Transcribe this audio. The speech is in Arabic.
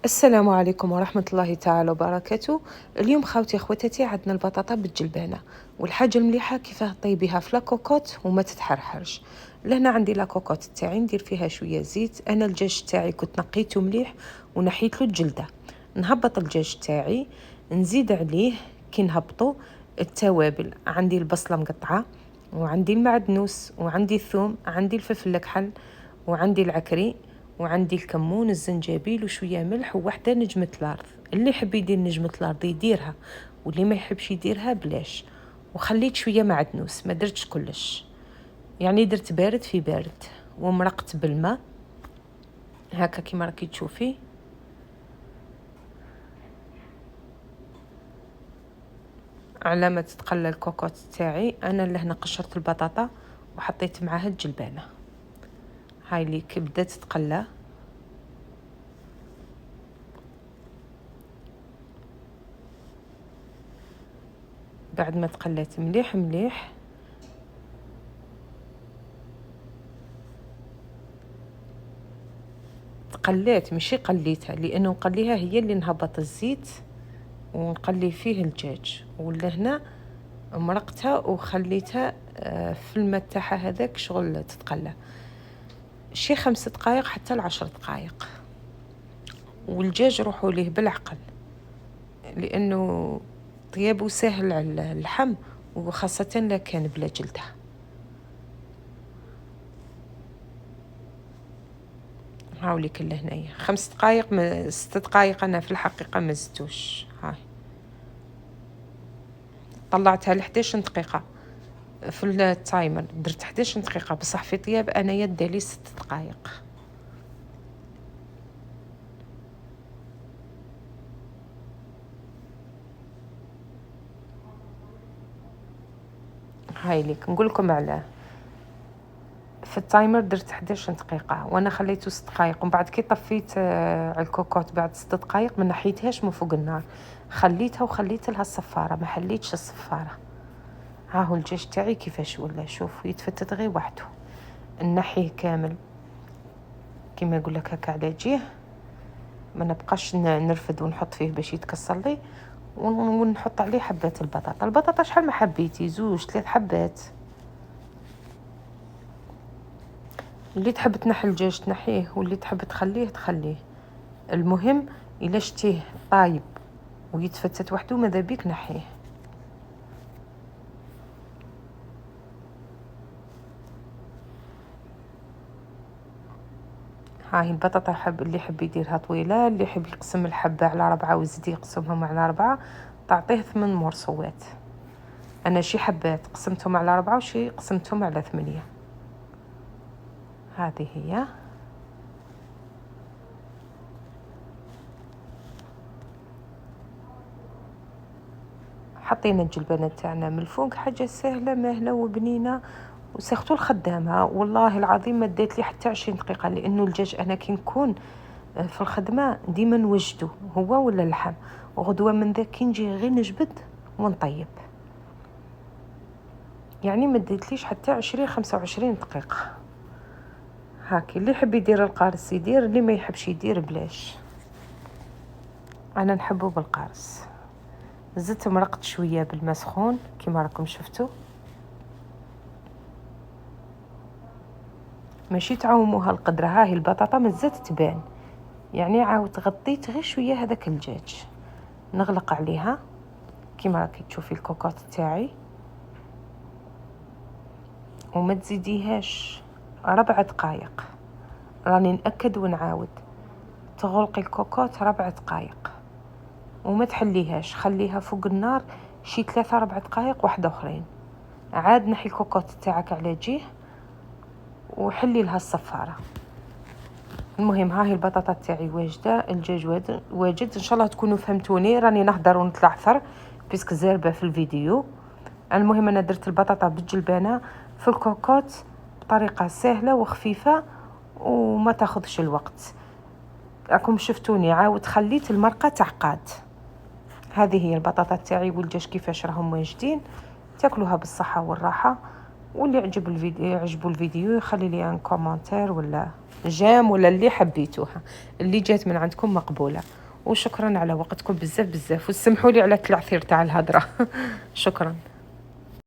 السلام عليكم ورحمة الله تعالى وبركاته. اليوم خاوتي اخوتاتي عندنا البطاطا بالجلبانة، والحاجة المليحة كيفاه طيبيها في لاكوكوت وما تتحرحرش. لهنا عندي لاكوكوت تاعي ندير فيها شوية زيت. انا الدجاج تاعي كنت نقيته مليح ونحيت له الجلدة. نهبط الدجاج تاعي، نزيد عليه كي نهبطو التوابل. عندي البصلة مقطعة، وعندي المعدنوس، وعندي الثوم، عندي الفلفل الكحل، وعندي العكري، وعندي الكمون، الزنجبيل، وشويه ملح، وواحده نجمه الارض. اللي يحب يدير نجمه الارض يديرها، واللي ما يحبش يديرها بلاش. وخليت شويه معدنوس، ما درتش كلش، يعني درت بارد في بارد. ومرقت بالماء هكا كيما راكي تشوفي. على ما تتقلى الكوكوت تاعي، انا لهنا قشرت البطاطا وحطيت معاها الجلبانه. هاي اللي بدات تتقلى. بعد ما تقلات مليح مليح، قليت ماشي قليتها، لانه نقليها هي اللي نهبط الزيت ونقلي فيه الدجاج. ولا هنا مرقتها وخليتها في الماء تاعها هذاك شغل تتقلى شي 5 دقائق حتى ل10 دقائق. والدجاج روحوا ليه بالعقل، لانه طيابه سهل على اللحم، وخاصة لا كان بلا جلده. هاوليك لهنايا 5 دقائق، 6 دقائق انا في الحقيقة ما زدتوش. هاي طلعتها ل11 دقيقة في التايمر، درت 11 دقيقة، بصح في طياب انايا دالي 6 دقائق. هاي ليك نقول لكم علاه. في التايمر درت 11 دقيقة وانا خليته 6 دقائق، ومن بعد كي طفيت على الكوكوت بعد 6 دقائق ما نحيتهاش من فوق النار، خليتها وخليت لها الصفارة، ما حليتش الصفارة. ها هو الدجاج تاعي كيفاش ولا، شوف يتفتت غير وحده. نحيه كامل كيما يقول لك هكا على جيه، ما نبقاش نرفد ونحط فيه باش يتكسر لي. ونحط عليه حبات البطاطا شحال ما حبيتي، 2 3 حبات. اللي تحب تنحي الدجاج تنحيه، واللي تحب تخليه تخليه. المهم الا شتيه طايب ويتفتت وحده ماذا بيك نحيه. هاي البطاطا حب اللي يحب يديرها طويله، اللي يحب يقسم الحبه على 4 ويزيد يقسمهم على 4 تعطيه 8 مرصوات. انا شي حبات قسمتهم على 4 وشي قسمتهم على 8. هذه هي. حطينا الجلبانه تاعنا من الفوق، حاجه سهله ماهله وبنينه، وسختو الخدامه والله العظيم ما دات لي حتى 20 دقيقه، لانه الدجاج انا كي نكون في الخدمه ديما نوجدو هو ولا اللحم، وغدوه من ذاك كي نجي غير نجبد ونطيب. يعني ما ديتليش حتى 20 25 دقيقه. هاكي اللي يحب يدير القارص يدير، اللي ما يحبش يدير بلاش. انا نحبه بالقارص. زدت مرقت شويه بالماء سخون كيما راكم شفتوا. ماشي تعوموها القدره، هاهي البطاطا مازالت تبان، يعني عاود غطيت غير شويه هذاك الدجاج. نغلق عليها كيما راكي تشوفي الكوكوط تاعي، وما تزيديهاش 4 دقائق. راني نأكد ونعاود، تغلقي الكوكوط 4 دقائق وما تحليهاش، خليها فوق النار شي 3 4 دقائق واحده اخرين. عاد نحي الكوكوط تاعك على جيه وحلي لها الصفاره. المهم هاهي البطاطا تاعي واجده، الدجاج واجد. ان شاء الله تكونوا فهمتوني، راني نهضر ونتلعثر بيسك زاربه في الفيديو. المهم انا درت البطاطا بالجلبانه في الكوكوط بطريقه سهله وخفيفه وما تاخذش الوقت. راكم شفتوني عاود خليت المرقه تعقاد. هذه هي البطاطا تاعي والدجاج كيفاش راهم واجدين. تاكلوها بالصحه والراحه، واللي يعجبوا الفيديو يخلي لي ان كومنتير ولا جيم ولا اللي حبيتوها، اللي جات من عندكم مقبولة. وشكرا على وقتكم بزاف بزاف، وسمحوا لي على التعثير تاع الهضرة. شكرا.